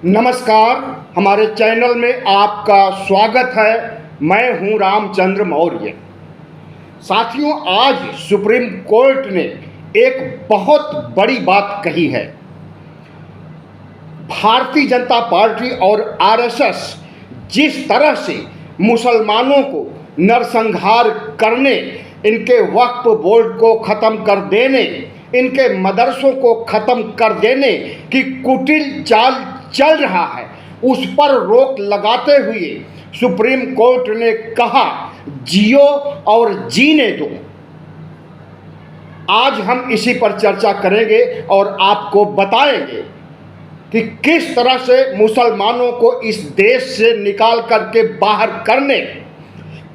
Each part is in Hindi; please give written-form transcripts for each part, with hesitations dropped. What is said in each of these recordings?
नमस्कार, हमारे चैनल में आपका स्वागत है। मैं हूं रामचंद्र मौर्य। साथियों, आज सुप्रीम कोर्ट ने एक बहुत बड़ी बात कही है। भारतीय जनता पार्टी और आरएसएस जिस तरह से मुसलमानों को नरसंहार करने, इनके वक्फ बोर्ड को ख़त्म कर देने, इनके मदरसों को ख़त्म कर देने की कुटिल चाल चल रहा है, उस पर रोक लगाते हुए सुप्रीम कोर्ट ने कहा, जियो और जीने दो। आज हम इसी पर चर्चा करेंगे और आपको बताएंगे कि किस तरह से मुसलमानों को इस देश से निकाल करके बाहर करने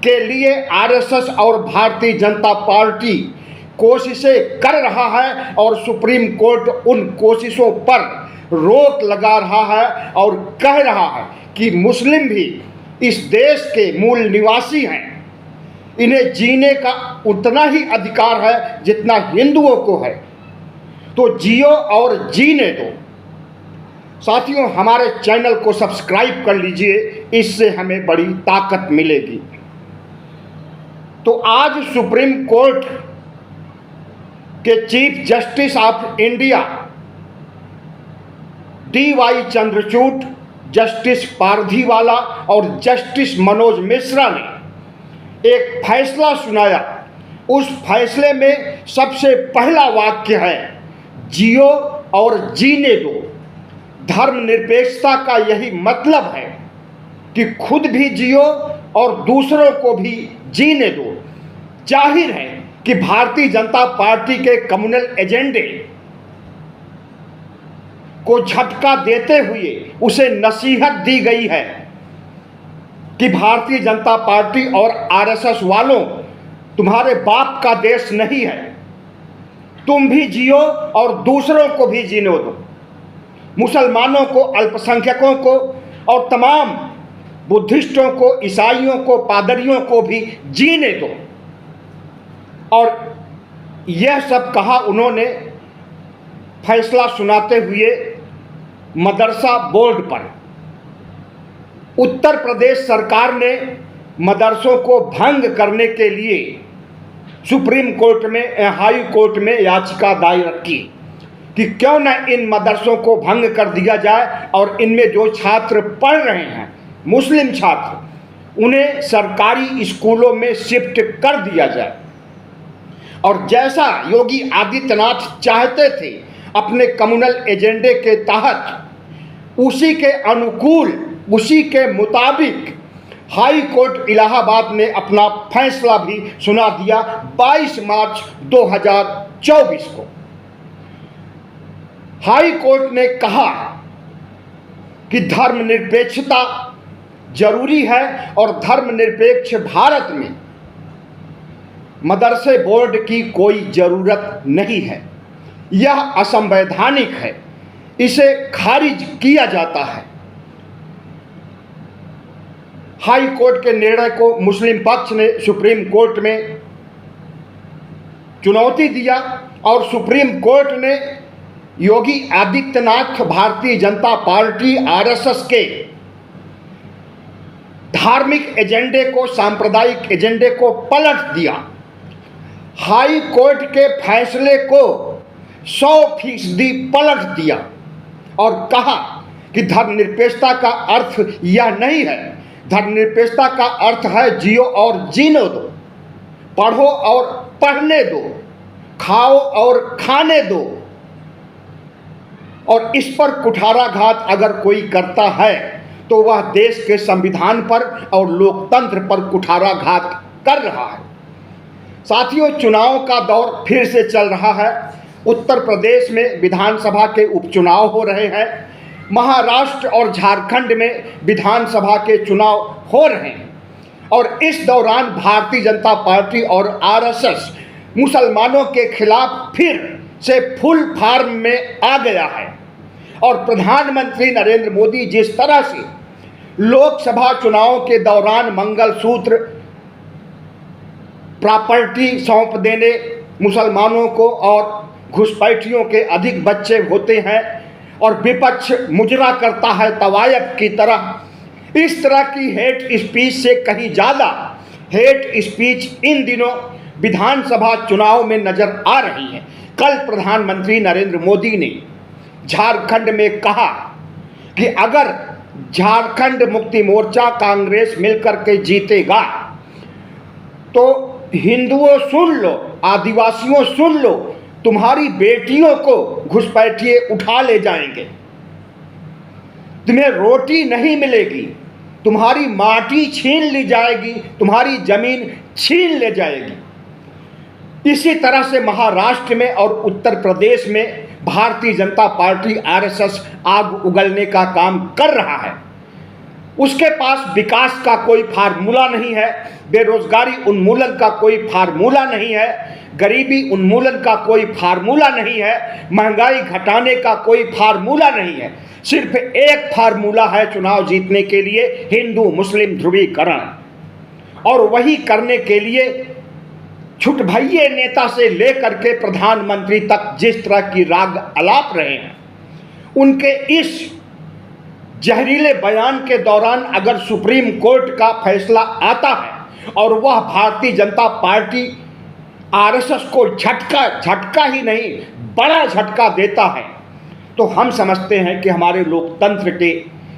के लिए आरएसएस और भारतीय जनता पार्टी कोशिशें कर रहा है और सुप्रीम कोर्ट उन कोशिशों पर रोक लगा रहा है और कह रहा है कि मुस्लिम भी इस देश के मूल निवासी हैं, इन्हें जीने का उतना ही अधिकार है जितना हिंदुओं को है, तो जियो और जीने दो। साथियों, हमारे चैनल को सब्सक्राइब कर लीजिए, इससे हमें बड़ी ताकत मिलेगी। तो आज सुप्रीम कोर्ट के chief justice of India D Y. Chandrachud, justice Pardiwala और जस्टिस मनोज मिश्रा ने एक फैसला सुनाया। उस फैसले में सबसे पहला वाक्य है, जियो और जीने दो। धर्मनिरपेक्षता का यही मतलब है कि खुद भी जियो और दूसरों को भी जीने दो। जाहिर है कि भारतीय जनता पार्टी के कम्युनल एजेंडे को झटका देते हुए उसे नसीहत दी गई है कि भारतीय जनता पार्टी और आरएसएस वालों, तुम्हारे बाप का देश नहीं है, तुम भी जियो और दूसरों को भी जीने दो। मुसलमानों को, अल्पसंख्यकों को और तमाम बुद्धिस्टों को, ईसाइयों को, पादरियों को भी जीने दो। और यह सब कहा उन्होंने फैसला सुनाते हुए मदरसा बोर्ड पर। उत्तर प्रदेश सरकार ने मदरसों को भंग करने के लिए सुप्रीम कोर्ट में, हाई कोर्ट में याचिका दायर की कि क्यों न इन मदरसों को भंग कर दिया जाए और इनमें जो छात्र पढ़ रहे हैं, मुस्लिम छात्र, उन्हें सरकारी स्कूलों में शिफ्ट कर दिया जाए। और जैसा योगी आदित्यनाथ चाहते थे अपने कम्युनल एजेंडे के तहत, उसी के अनुकूल, उसी के मुताबिक हाई कोर्ट इलाहाबाद ने अपना फैसला भी सुना दिया 22 मार्च 2024 को। हाई कोर्ट ने कहा कि धर्मनिरपेक्षता जरूरी है और धर्मनिरपेक्ष भारत में मदरसे बोर्ड की कोई ज़रूरत नहीं है, यह असंवैधानिक है, इसे खारिज किया जाता है। हाई कोर्ट के निर्णय को मुस्लिम पक्ष ने सुप्रीम कोर्ट में चुनौती दिया और सुप्रीम कोर्ट ने योगी आदित्यनाथ, भारतीय जनता पार्टी, आरएसएस के धार्मिक एजेंडे को, सांप्रदायिक एजेंडे को पलट दिया। हाई कोर्ट के फैसले को 100% पलट दिया और कहा कि धर्मनिरपेक्षता का अर्थ यह नहीं है। धर्मनिरपेक्षता का अर्थ है जियो और जीने दो, पढ़ो और पढ़ने दो, खाओ और खाने दो। और इस पर कुठाराघात अगर कोई करता है तो वह देश के संविधान पर और लोकतंत्र पर कुठाराघात कर रहा है। साथियों, चुनाव का दौर फिर से चल रहा है। उत्तर प्रदेश में विधानसभा के उपचुनाव हो रहे हैं, महाराष्ट्र और झारखंड में विधानसभा के चुनाव हो रहे हैं और इस दौरान भारतीय जनता पार्टी और आरएसएस मुसलमानों के खिलाफ फिर से फुल फॉर्म में आ गया है। और प्रधानमंत्री नरेंद्र मोदी जिस तरह से लोकसभा चुनाव के दौरान मंगलसूत्र, प्रॉपर्टी सौंप देने मुसलमानों को और घुसपैठियों के अधिक बच्चे होते हैं और विपक्ष मुजरा करता है तवायफ की तरह। इस तरह की हेट स्पीच से कहीं ज़्यादा हेट स्पीच इन दिनों विधानसभा चुनाव में नजर आ रही है। कल प्रधानमंत्री नरेंद्र मोदी ने झारखंड में कहा कि अगर झारखंड मुक्ति मोर्चा कांग्रेस मिलकर के जीतेगा तो हिंदुओं सुन लो, आदिवासियों सुन लो, तुम्हारी बेटियों को घुसपैठिए उठा ले जाएंगे, तुम्हें रोटी नहीं मिलेगी, तुम्हारी माटी छीन ली जाएगी, तुम्हारी जमीन छीन ले जाएगी। इसी तरह से महाराष्ट्र में और उत्तर प्रदेश में भारतीय जनता पार्टी आरएसएस आग उगलने का काम कर रहा है। उसके पास विकास का कोई फार्मूला नहीं है, बेरोजगारी उन्मूलन का कोई फार्मूला नहीं है, गरीबी उन्मूलन का कोई फार्मूला नहीं है, महंगाई घटाने का कोई फार्मूला नहीं है। सिर्फ एक फार्मूला है चुनाव जीतने के लिए, हिंदू मुस्लिम ध्रुवीकरण। और वही करने के लिए छुटभइये नेता से लेकर के प्रधानमंत्री तक जिस तरह की राग अलाप रहे हैं, उनके इस जहरीले बयान के दौरान अगर सुप्रीम कोर्ट का फैसला आता है और वह भारतीय जनता पार्टी आरएसएस को झटका ही नहीं बड़ा झटका देता है, तो हम समझते हैं कि हमारे लोकतंत्र के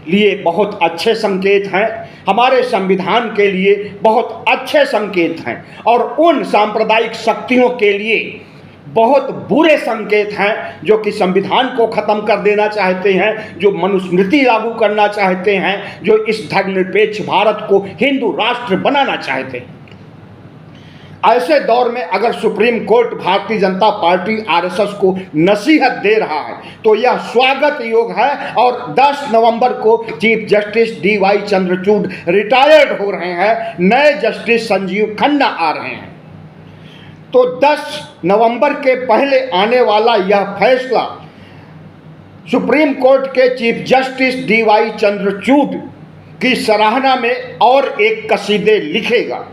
लिए बहुत अच्छे संकेत हैं, हमारे संविधान के लिए बहुत अच्छे संकेत हैं, और उन सांप्रदायिक शक्तियों के लिए बहुत बुरे संकेत हैं जो कि संविधान को ख़त्म कर देना चाहते हैं, जो मनुस्मृति लागू करना चाहते हैं, जो इस धर्मनिरपेक्ष भारत को हिंदू राष्ट्र बनाना चाहते हैं। ऐसे दौर में अगर supreme court Bharatiya Janata party RSS को नसीहत दे रहा है तो यह स्वागत योग्य है। और 10 नवंबर को chief justice DY Chandrachud retired हो रहे हैं, नए जस्टिस संजीव खन्ना आ रहे हैं। तो 10 नवंबर के पहले आने वाला यह फैसला सुप्रीम कोर्ट के चीफ जस्टिस डीवाई चंद्रचूड़ की सराहना में और एक कसीदे लिखेगा।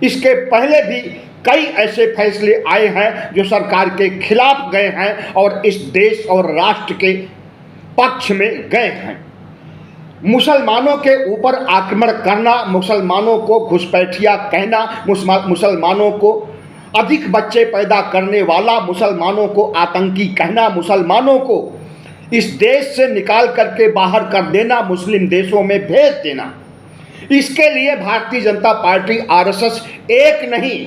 इसके पहले भी कई ऐसे फैसले आए हैं जो सरकार के खिलाफ गए हैं और इस देश और राष्ट्र के पक्ष में गए हैं। मुसलमानों के ऊपर आक्रमण करना, मुसलमानों को घुसपैठिया कहना, मुसलमानों को अधिक बच्चे पैदा करने वाला, मुसलमानों को आतंकी कहना, मुसलमानों को इस देश से निकाल करके बाहर कर देना, मुस्लिम देशों में भेज देना, इसके लिए भारतीय जनता पार्टी आरएसएस एक नहीं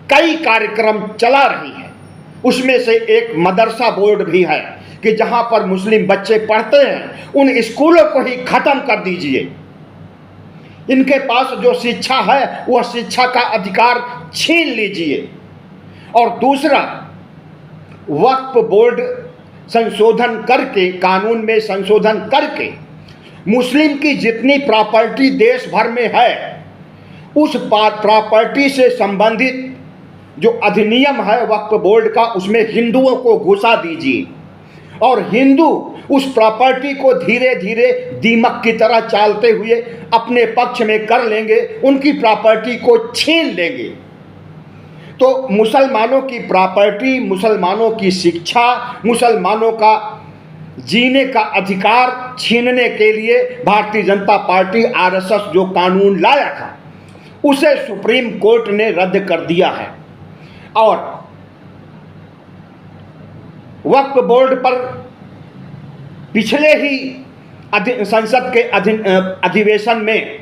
कई कार्यक्रम चला रही है। उसमें से एक मदरसा बोर्ड भी है कि जहां पर मुस्लिम बच्चे पढ़ते हैं उन स्कूलों को ही खत्म कर दीजिए। इनके पास जो शिक्षा है वह शिक्षा का अधिकार छीन लीजिए। और दूसरा, वक्फ बोर्ड संशोधन करके, कानून में संशोधन करके मुस्लिम की जितनी प्रॉपर्टी देश भर में है उस प्रॉपर्टी से संबंधित जो अधिनियम है वक्फ बोर्ड का, उसमें हिंदुओं को घुसा दीजिए और हिंदू उस प्रॉपर्टी को धीरे धीरे दीमक की तरह चालते हुए अपने पक्ष में कर लेंगे, उनकी प्रॉपर्टी को छीन लेंगे। तो मुसलमानों की प्रॉपर्टी, मुसलमानों की शिक्षा, मुसलमानों का जीने का अधिकार छीनने के लिए भारतीय जनता पार्टी आरएसएस जो कानून लाया था उसे सुप्रीम कोर्ट ने रद्द कर दिया है। और वक्फ बोर्ड पर पिछले ही संसद के अधिवेशन में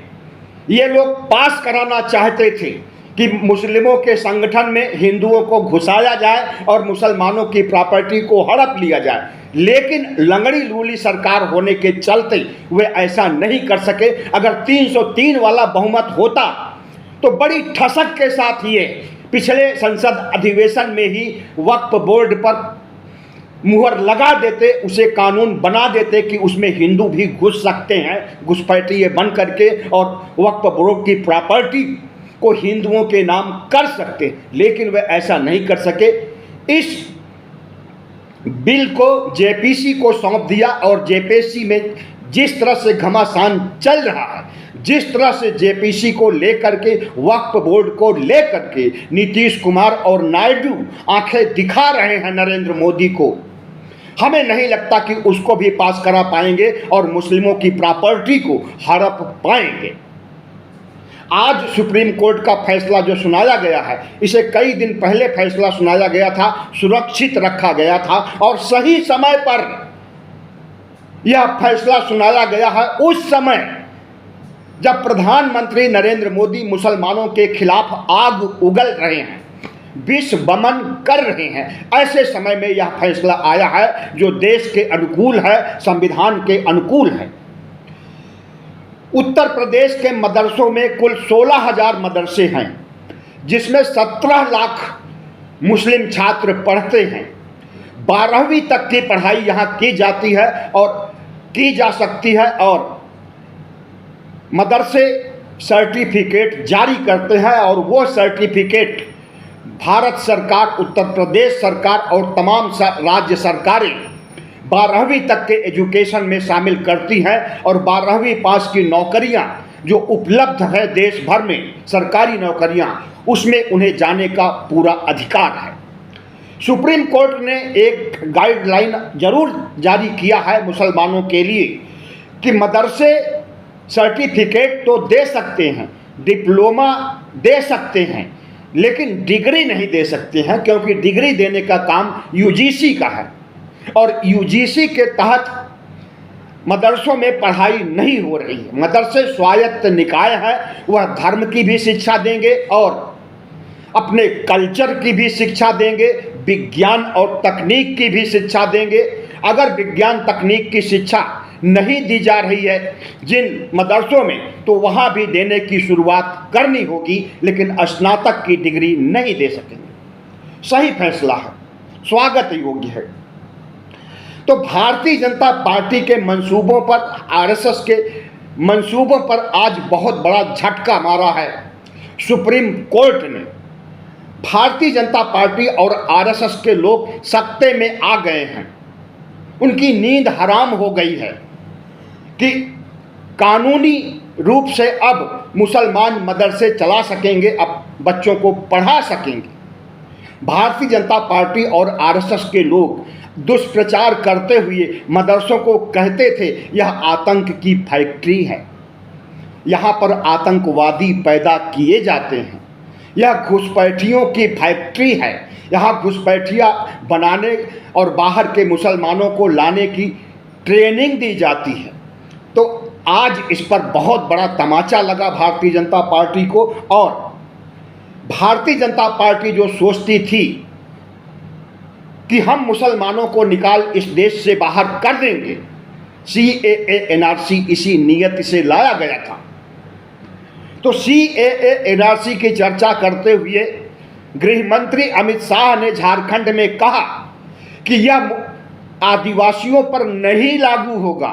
ये लोग पास कराना चाहते थे कि मुस्लिमों के संगठन में हिंदुओं को घुसाया जाए और मुसलमानों की प्रॉपर्टी को हड़प लिया जाए, लेकिन लंगड़ी लूली सरकार होने के चलते वे ऐसा नहीं कर सके। अगर 303 वाला बहुमत होता तो बड़ी ठसक के साथ ये पिछले संसद अधिवेशन में ही वक्फ बोर्ड पर मुहर लगा देते, उसे कानून बना देते कि उसमें हिंदू भी घुस सकते हैं घुसपैठिए बन करके और वक्फ बोर्ड की प्रॉपर्टी को हिंदुओं के नाम कर सकते, लेकिन वे ऐसा नहीं कर सके। इस बिल को जेपीसी को सौंप दिया और जेपीसी में जिस तरह से घमासान चल रहा है, जिस तरह से जेपीसी को लेकर के, वक्फ बोर्ड को लेकर के नीतीश कुमार और नायडू आंखें दिखा रहे हैं नरेंद्र मोदी को, हमें नहीं लगता कि उसको भी पास करा पाएंगे और मुस्लिमों की प्रॉपर्टी को हड़प पाएंगे। आज सुप्रीम कोर्ट का फैसला जो सुनाया गया है, इसे कई दिन पहले फैसला सुनाया गया था, सुरक्षित रखा गया था और सही समय पर यह फैसला सुनाया गया है, उस समय जब प्रधानमंत्री नरेंद्र मोदी मुसलमानों के खिलाफ आग उगल रहे हैं, विष वमन कर रहे हैं। ऐसे समय में यह फैसला आया है जो देश के अनुकूल है, संविधान के अनुकूल है। उत्तर प्रदेश के मदरसों में कुल 16,000 मदरसे हैं, जिसमें 17 लाख मुस्लिम छात्र पढ़ते हैं। 12वीं तक की पढ़ाई यहाँ की जाती है और की जा सकती है, और मदरसे सर्टिफिकेट जारी करते हैं और वो सर्टिफिकेट भारत सरकार, उत्तर प्रदेश सरकार और तमाम राज्य सरकारें 12वीं तक के एजुकेशन में शामिल करती हैं और 12वीं पास की नौकरियां जो उपलब्ध है देश भर में, सरकारी नौकरियां, उसमें उन्हें जाने का पूरा अधिकार है। सुप्रीम कोर्ट ने एक गाइडलाइन जरूर जारी किया है मुसलमानों के लिए कि मदरसे सर्टिफिकेट तो दे सकते हैं, डिप्लोमा दे सकते हैं, लेकिन डिग्री नहीं दे सकते हैं, क्योंकि डिग्री देने का काम यूजीसी का है और यूजीसी के तहत मदरसों में पढ़ाई नहीं हो रही है। मदरसे स्वायत्त निकाय है, वह धर्म की भी शिक्षा देंगे और अपने कल्चर की भी शिक्षा देंगे, विज्ञान और तकनीक की भी शिक्षा देंगे। अगर विज्ञान तकनीक की शिक्षा नहीं दी जा रही है जिन मदरसों में, तो वहाँ भी देने की शुरुआत करनी होगी, लेकिन स्नातक की डिग्री नहीं दे सकेंगे। सही फैसला है, स्वागत योग्य है। तो भारतीय जनता पार्टी के मंसूबों पर, आरएसएस के मंसूबों पर आज बहुत बड़ा झटका मारा है सुप्रीम कोर्ट ने। भारतीय जनता पार्टी और आरएसएस के लोग सत्ते में आ गए हैं, उनकी नींद हराम हो गई है कि कानूनी रूप से अब मुसलमान मदरसे चला सकेंगे, अब बच्चों को पढ़ा सकेंगे। भारतीय जनता पार्टी और आरएसएस के लोग दुष्प्रचार करते हुए मदरसों को कहते थे यह आतंक की फैक्ट्री है, यहाँ पर आतंकवादी पैदा किए जाते हैं, यह घुसपैठियों की फैक्ट्री है, यहाँ घुसपैठियाँ बनाने और बाहर के मुसलमानों को लाने की ट्रेनिंग दी जाती है। तो आज इस पर बहुत बड़ा तमाचा लगा भारतीय जनता पार्टी को, और भारतीय जनता पार्टी जो सोचती थी कि हम मुसलमानों को निकाल इस देश से बाहर कर देंगे, CAA NRC इसी नियत से लाया गया था। तो CAA NRC की चर्चा करते हुए गृह मंत्री अमित शाह ने झारखंड में कहा कि यह आदिवासियों पर नहीं लागू होगा,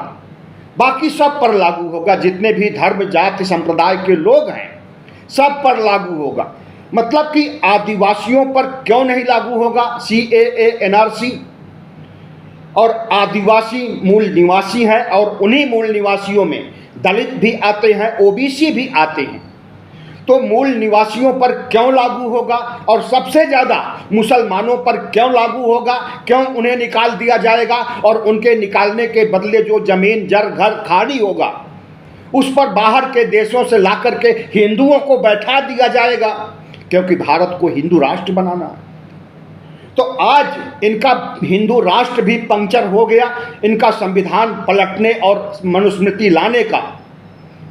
बाकी सब पर लागू होगा, जितने भी धर्म जाति संप्रदाय के लोग हैं सब पर लागू होगा। मतलब कि आदिवासियों पर क्यों नहीं लागू होगा CAA NRC? और आदिवासी मूल निवासी हैं और उन्हीं मूल निवासियों में दलित भी आते हैं, OBC भी आते हैं। तो मूल निवासियों पर क्यों लागू होगा और सबसे ज़्यादा मुसलमानों पर क्यों लागू होगा? क्यों उन्हें निकाल दिया जाएगा और उनके निकालने के बदले जो ज़मीन जर घर खाली होगा उस पर बाहर के देशों से ला करके हिंदुओं को बैठा दिया जाएगा, क्योंकि भारत को हिंदू राष्ट्र बनाना है। तो आज इनका हिंदू राष्ट्र भी पंक्चर हो गया, इनका संविधान पलटने और मनुस्मृति लाने का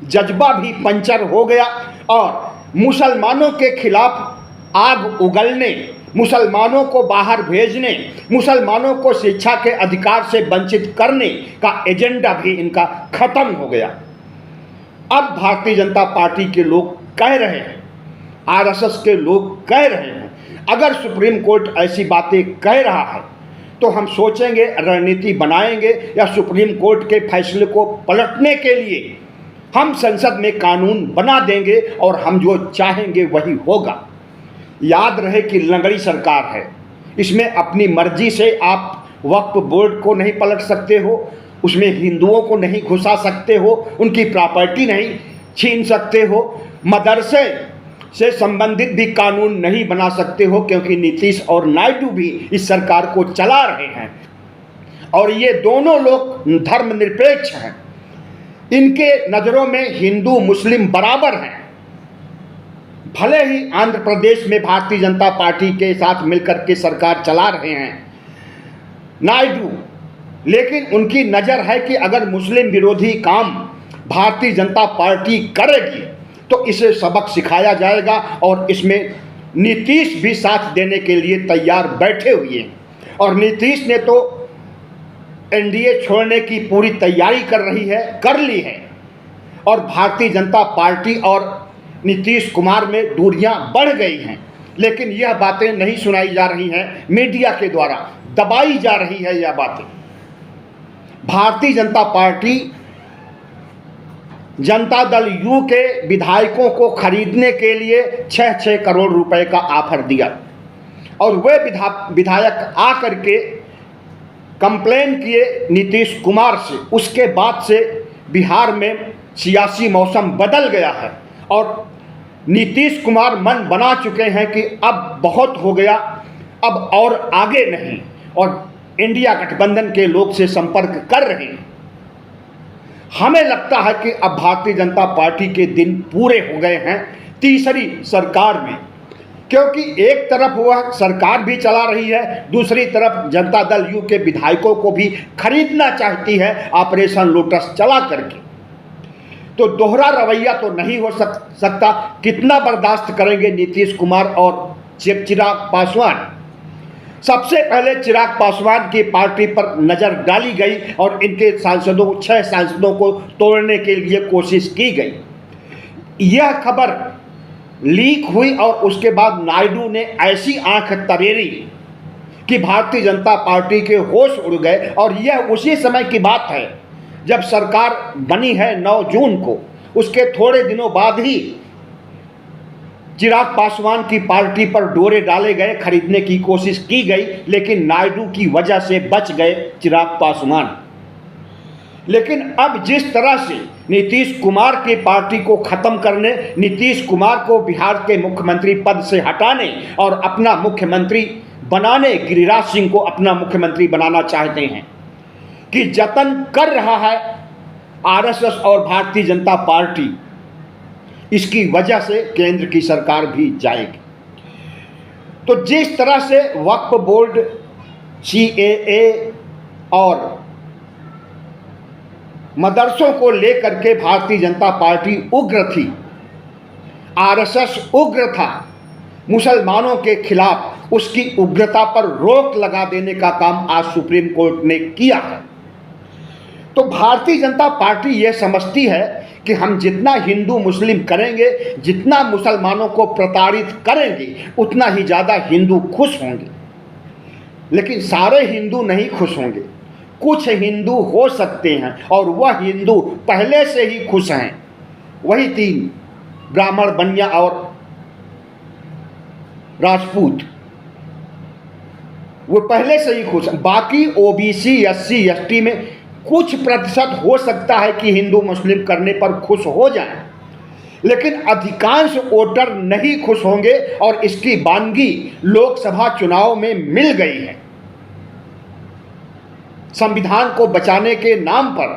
जज्बा भी पंक्चर हो गया और मुसलमानों के खिलाफ आग उगलने, मुसलमानों को बाहर भेजने, मुसलमानों को शिक्षा के अधिकार से वंचित करने का एजेंडा भी इनका खत्म हो गया। अब भारतीय जनता पार्टी के लोग कह रहे हैं, आरएसएस के लोग कह रहे हैं, अगर सुप्रीम कोर्ट ऐसी बातें कह रहा है तो हम सोचेंगे, रणनीति बनाएंगे या सुप्रीम कोर्ट के फैसले को पलटने के लिए हम संसद में कानून बना देंगे और हम जो चाहेंगे वही होगा। याद रहे कि लंगड़ी सरकार है, इसमें अपनी मर्जी से आप वक्फ बोर्ड को नहीं पलट सकते हो, उसमें हिंदुओं को नहीं घुसा सकते हो, उनकी प्रॉपर्टी नहीं छीन सकते हो, मदरसे से संबंधित भी कानून नहीं बना सकते हो, क्योंकि नीतीश और नायडू भी इस सरकार को चला रहे हैं और ये दोनों लोग धर्मनिरपेक्ष हैं। इनके नज़रों में हिंदू मुस्लिम बराबर हैं। भले ही आंध्र प्रदेश में भारतीय जनता पार्टी के साथ मिलकर के सरकार चला रहे हैं नायडू, लेकिन उनकी नज़र है कि अगर मुस्लिम विरोधी काम भारतीय जनता पार्टी करेगी तो इसे सबक सिखाया जाएगा, और इसमें नीतीश भी साथ देने के लिए तैयार बैठे हुए हैं। और नीतीश ने तो एनडीए छोड़ने की पूरी तैयारी कर ली है, और भारतीय जनता पार्टी और नीतीश कुमार में दूरियां बढ़ गई हैं। लेकिन यह बातें नहीं सुनाई जा रही हैं, मीडिया के द्वारा दबाई जा रही है यह बातें। भारतीय जनता पार्टी जनता दल यू के विधायकों को खरीदने के लिए 6-6 करोड़ रुपए का ऑफर दिया, और वे विधायक आकर के कंप्लेन किए नीतीश कुमार से। उसके बाद से बिहार में सियासी मौसम बदल गया है, और नीतीश कुमार मन बना चुके हैं कि अब बहुत हो गया, अब और आगे नहीं, और इंडिया गठबंधन के लोग से संपर्क कर रहे हैं। हमें लगता है कि अब भारतीय जनता पार्टी के दिन पूरे हो गए हैं तीसरी सरकार में, क्योंकि एक तरफ वह सरकार भी चला रही है, दूसरी तरफ जनता दल यू के विधायकों को भी खरीदना चाहती है ऑपरेशन लोटस चला करके। तो दोहरा रवैया तो नहीं हो सकता। कितना बर्दाश्त करेंगे नीतीश कुमार और चिराग पासवान। सबसे पहले चिराग पासवान की पार्टी पर नज़र डाली गई और इनके 6 सांसदों को तोड़ने के लिए कोशिश की गई। यह खबर लीक हुई और उसके बाद नायडू ने ऐसी आंख तरेरी कि भारतीय जनता पार्टी के होश उड़ गए। और यह उसी समय की बात है जब सरकार बनी है 9 जून को। उसके थोड़े दिनों बाद ही चिराग पासवान की पार्टी पर डोरे डाले गए, खरीदने की कोशिश की गई, लेकिन नायडू की वजह से बच गए चिराग पासवान। लेकिन अब जिस तरह से नीतीश कुमार की पार्टी को ख़त्म करने, नीतीश कुमार को बिहार के मुख्यमंत्री पद से हटाने और अपना मुख्यमंत्री बनाने, गिरिराज सिंह को अपना मुख्यमंत्री बनाना चाहते हैं, कि जतन कर रहा है आरएसएस और भारतीय जनता पार्टी, इसकी वजह से केंद्र की सरकार भी जाएगी। तो जिस तरह से वक्फ बोर्ड, सीएए और मदरसों को लेकर के भारतीय जनता पार्टी उग्र थी, आरएसएस उग्र था, मुसलमानों के खिलाफ उसकी उग्रता पर रोक लगा देने का काम आज सुप्रीम कोर्ट ने किया है। तो भारतीय जनता पार्टी यह समझती है कि हम जितना हिंदू मुस्लिम करेंगे, जितना मुसलमानों को प्रताड़ित करेंगे, उतना ही ज़्यादा हिंदू खुश होंगे। लेकिन सारे हिंदू नहीं खुश होंगे, कुछ हिंदू हो सकते हैं, और वह हिंदू पहले से ही खुश हैं। वही 3 ब्राह्मण, बनिया और राजपूत, वो पहले से ही खुश हैं। बाकी ओबीसी, एससी, एसटी में कुछ प्रतिशत हो सकता है कि हिंदू मुस्लिम करने पर खुश हो जाएं, लेकिन अधिकांश वोटर नहीं खुश होंगे। और इसकी बानगी लोकसभा चुनाव में मिल गई है। संविधान को बचाने के नाम पर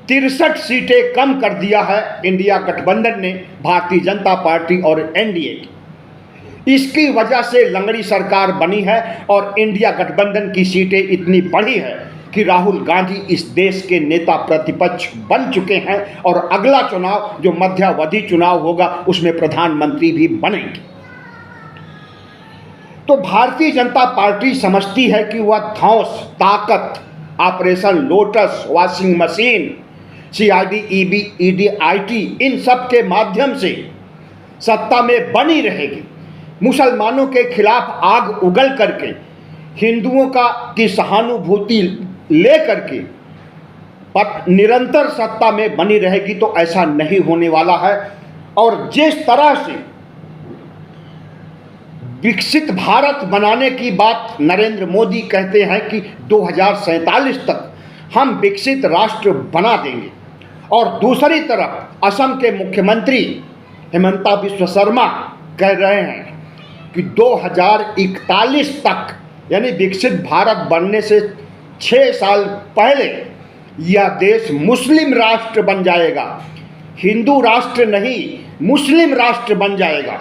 63 सीटें कम कर दिया है इंडिया गठबंधन ने, भारतीय जनता पार्टी और एनडीए की। इसकी वजह से लंगड़ी सरकार बनी है और इंडिया गठबंधन की सीटें इतनी बढ़ी है कि राहुल गांधी इस देश के नेता प्रतिपक्ष बन चुके हैं, और अगला चुनाव जो मध्यावधि चुनाव होगा उसमें प्रधानमंत्री भी बनेंगे। तो भारतीय जनता पार्टी समझती है कि वह धौंस, ताकत, operation lotus, washing machine, CID, ED, IT, इन सब के माध्यम से सत्ता में बनी रहेगी। मुसलमानों के खिलाफ आग उगल करके, हिंदुओं की सहानुभूति ले करके निरंतर सत्ता में बनी रहेगी। तो ऐसा नहीं होने वाला है। और जिस तरह से विकसित भारत बनाने की बात नरेंद्र मोदी कहते हैं कि 2047 तक हम विकसित राष्ट्र बना देंगे, और दूसरी तरफ असम के मुख्यमंत्री हेमंता बिस्वा शर्मा कह रहे हैं कि 2041 तक, यानी विकसित भारत बनने से 6 साल पहले यह देश मुस्लिम राष्ट्र बन जाएगा, हिंदू राष्ट्र नहीं मुस्लिम राष्ट्र बन जाएगा।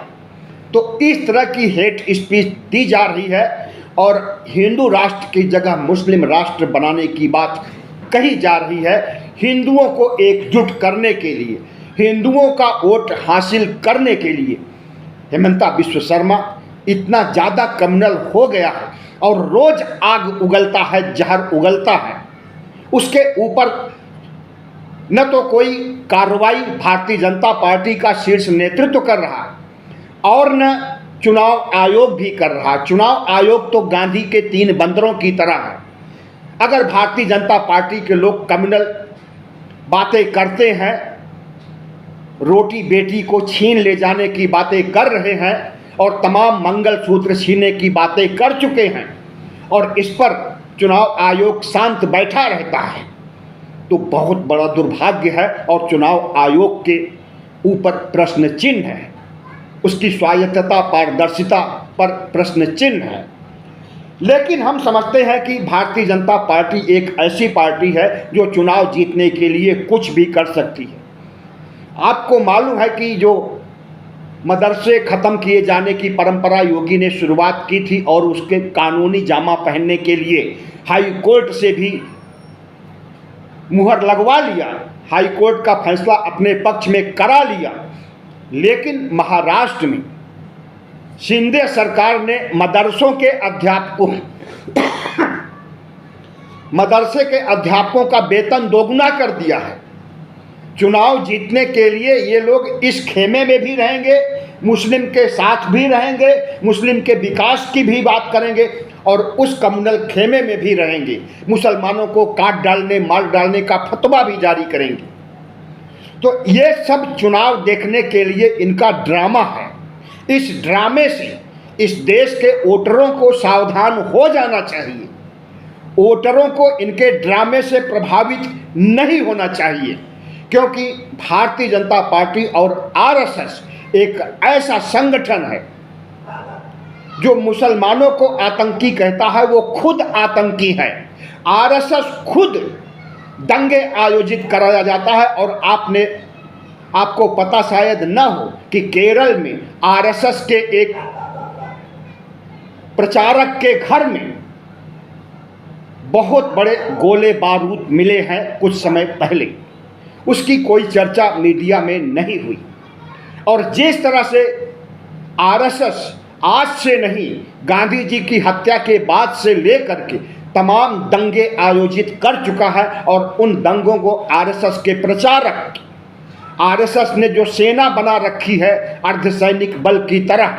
तो इस तरह की हेट स्पीच दी जा रही है और हिंदू राष्ट्र की जगह मुस्लिम राष्ट्र बनाने की बात कही जा रही है, हिंदुओं को एकजुट करने के लिए, हिंदुओं का वोट हासिल करने के लिए। हेमंता बिश्व शर्मा इतना ज़्यादा कम्युनल हो गया है और रोज आग उगलता है, जहर उगलता है, उसके ऊपर न तो कोई कार्रवाई भारतीय जनता पार्टी का शीर्ष नेतृत्व कर रहा है और न चुनाव आयोग भी कर रहा है। चुनाव आयोग तो गांधी के 3 बंदरों की तरह है। अगर भारतीय जनता पार्टी के लोग कम्युनल बातें करते हैं, रोटी बेटी को छीन ले जाने की बातें कर रहे हैं और तमाम मंगलसूत्र छीनने की बातें कर चुके हैं और इस पर चुनाव आयोग शांत बैठा रहता है, तो बहुत बड़ा दुर्भाग्य है और चुनाव आयोग के ऊपर प्रश्न चिन्ह है, उसकी स्वायत्तता पारदर्शिता पर प्रश्न चिन्ह है। लेकिन हम समझते हैं कि भारतीय जनता पार्टी एक ऐसी पार्टी है जो चुनाव जीतने के लिए कुछ भी कर सकती है। आपको मालूम है कि जो मदरसे ख़त्म किए जाने की परंपरा योगी ने शुरुआत की थी और उसके कानूनी जामा पहनने के लिए हाई कोर्ट से भी मुहर लगवा लिया, हाई कोर्ट का फैसला अपने पक्ष में करा लिया। लेकिन महाराष्ट्र में शिंदे सरकार ने मदरसों के अध्यापकों का वेतन दोगुना कर दिया है। चुनाव जीतने के लिए ये लोग इस खेमे में भी रहेंगे, मुस्लिम के साथ भी रहेंगे, मुस्लिम के विकास की भी बात करेंगे और उस कम्युनल खेमे में भी रहेंगे, मुसलमानों को काट डालने मार डालने का फतवा भी जारी करेंगे। तो ये सब चुनाव देखने के लिए इनका ड्रामा है। इस ड्रामे से इस देश के वोटरों को सावधान हो जाना चाहिए। वोटरों को इनके ड्रामे से प्रभावित नहीं होना चाहिए, क्योंकि भारतीय जनता पार्टी और आरएसएस एक ऐसा संगठन है जो मुसलमानों को आतंकी कहता है, वो खुद आतंकी है। आरएसएस खुद दंगे आयोजित कराया जाता है और आपको पता शायद न हो कि केरल में आरएसएस के एक प्रचारक के घर में बहुत बड़े गोले बारूद मिले हैं कुछ समय पहले। उसकी कोई चर्चा मीडिया में नहीं हुई। और जिस तरह से आरएसएस आज से नहीं, गांधी जी की हत्या के बाद से लेकर के तमाम दंगे आयोजित कर चुका है और उन दंगों को आरएसएस के प्रचारक, आरएसएस ने जो सेना बना रखी है अर्धसैनिक बल की तरह,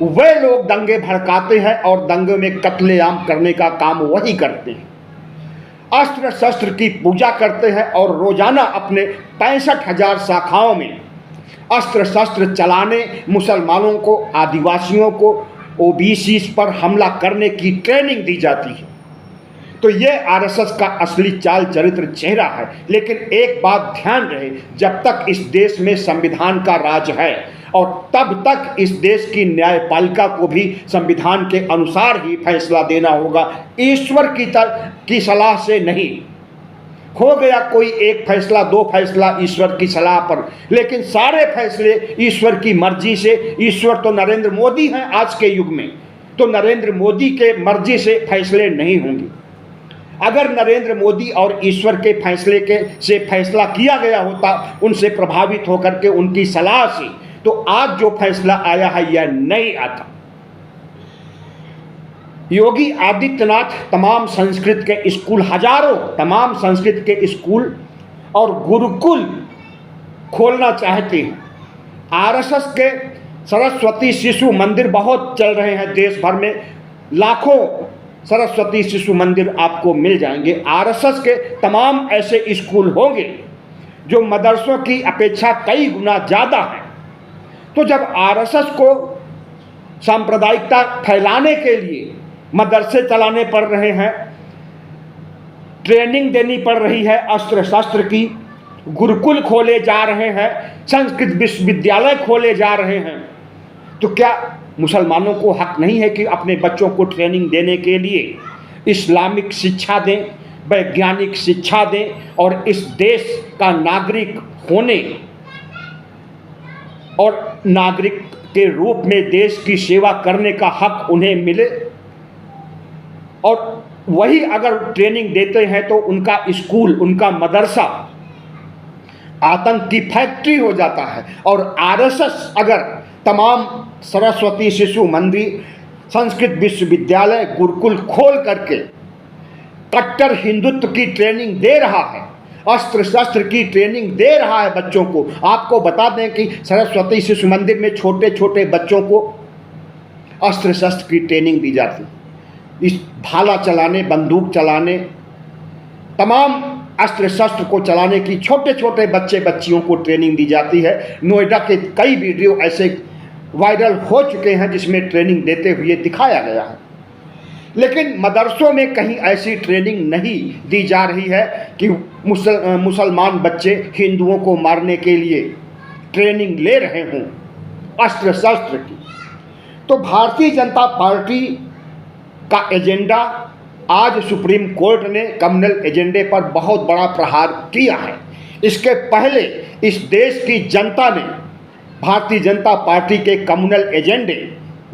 वे लोग दंगे भड़काते हैं और दंगे में कत्लेआम करने का काम वही करते हैं। अस्त्र शस्त्र की पूजा करते हैं और रोजाना अपने 65,000 शाखाओं में अस्त्र शस्त्र चलाने, मुसलमानों को, आदिवासियों को, ओबीसी पर हमला करने की ट्रेनिंग दी जाती है। तो ये आरएसएस का असली चाल चरित्र चेहरा है। लेकिन एक बात ध्यान रहे, जब तक इस देश में संविधान का राज है और तब तक इस देश की न्यायपालिका को भी संविधान के अनुसार ही फैसला देना होगा, ईश्वर की सलाह से नहीं। हो गया कोई एक फैसला, 2 फैसला ईश्वर की सलाह पर, लेकिन सारे फैसले ईश्वर की मर्जी से। ईश्वर तो नरेंद्र मोदी हैं आज के युग में, तो नरेंद्र मोदी के मर्जी से फैसले नहीं होंगे। अगर नरेंद्र मोदी और ईश्वर के फैसले से फैसला किया गया होता, उनसे प्रभावित होकर के उनकी सलाह से, तो आज जो फैसला आया है यह नहीं आता। योगी आदित्यनाथ तमाम संस्कृत के स्कूल, हजारों तमाम संस्कृत के स्कूल और गुरुकुल खोलना चाहते हैं। आरएसएस के सरस्वती शिशु मंदिर बहुत चल रहे हैं देश भर में, लाखों सरस्वती शिशु मंदिर आपको मिल जाएंगे। आरएसएस के तमाम ऐसे स्कूल होंगे जो मदरसों की अपेक्षा कई गुना ज़्यादा हैं। तो जब आरएसएस को सांप्रदायिकता फैलाने के लिए मदरसे चलाने पड़ रहे हैं, ट्रेनिंग देनी पड़ रही है अस्त्र शस्त्र की, गुरुकुल खोले जा रहे हैं, संस्कृत विश्वविद्यालय खोले जा रहे हैं, तो क्या मुसलमानों को हक नहीं है कि अपने बच्चों को ट्रेनिंग देने के लिए इस्लामिक शिक्षा दें, वैज्ञानिक शिक्षा दें और इस देश का नागरिक होने और नागरिक के रूप में देश की सेवा करने का हक उन्हें मिले। और वही अगर ट्रेनिंग देते हैं तो उनका स्कूल, उनका मदरसा आतंक की फैक्ट्री हो जाता है। और आरएसएस अगर तमाम सरस्वती शिशु मंदिर, संस्कृत विश्वविद्यालय, गुरुकुल खोल करके कट्टर हिंदुत्व की ट्रेनिंग दे रहा है, अस्त्र शस्त्र की ट्रेनिंग दे रहा है बच्चों को। आपको बता दें कि सरस्वती शिशु मंदिर में छोटे छोटे बच्चों को अस्त्र शस्त्र की ट्रेनिंग दी जाती है। इस भाला चलाने, बंदूक चलाने, तमाम अस्त्र शस्त्र को चलाने की छोटे छोटे बच्चे बच्चियों को ट्रेनिंग दी जाती है। नोएडा के कई वीडियो ऐसे वायरल हो चुके हैं जिसमें ट्रेनिंग देते हुए दिखाया गया है। लेकिन मदरसों में कहीं ऐसी ट्रेनिंग नहीं दी जा रही है कि मुसलमान बच्चे हिंदुओं को मारने के लिए ट्रेनिंग ले रहे हों अस्त्र शस्त्र की। तो भारतीय जनता पार्टी का एजेंडा आज सुप्रीम कोर्ट ने कम्युनल एजेंडे पर बहुत बड़ा प्रहार किया है। इसके पहले इस देश की जनता ने भारतीय जनता पार्टी के कम्युनल एजेंडे,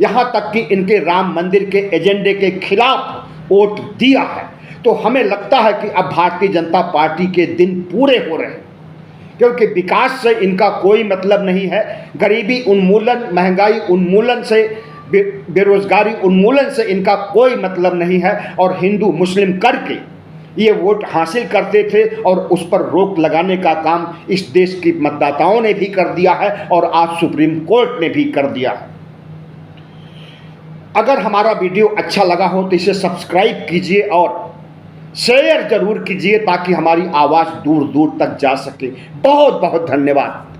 यहाँ तक कि इनके राम मंदिर के एजेंडे के खिलाफ वोट दिया है। तो हमें लगता है कि अब भारतीय जनता पार्टी के दिन पूरे हो रहे हैं, क्योंकि विकास से इनका कोई मतलब नहीं है। गरीबी उन्मूलन, महंगाई उन्मूलन से, बेरोजगारी उन्मूलन से इनका कोई मतलब नहीं है। और हिंदू मुस्लिम करके ये वोट हासिल करते थे और उस पर रोक लगाने का काम इस देश के मतदाताओं ने भी कर दिया है और आज सुप्रीम कोर्ट ने भी कर दिया है। अगर हमारा वीडियो अच्छा लगा हो तो इसे सब्सक्राइब कीजिए और शेयर जरूर कीजिए ताकि हमारी आवाज़ दूर दूर तक जा सके। बहुत बहुत धन्यवाद।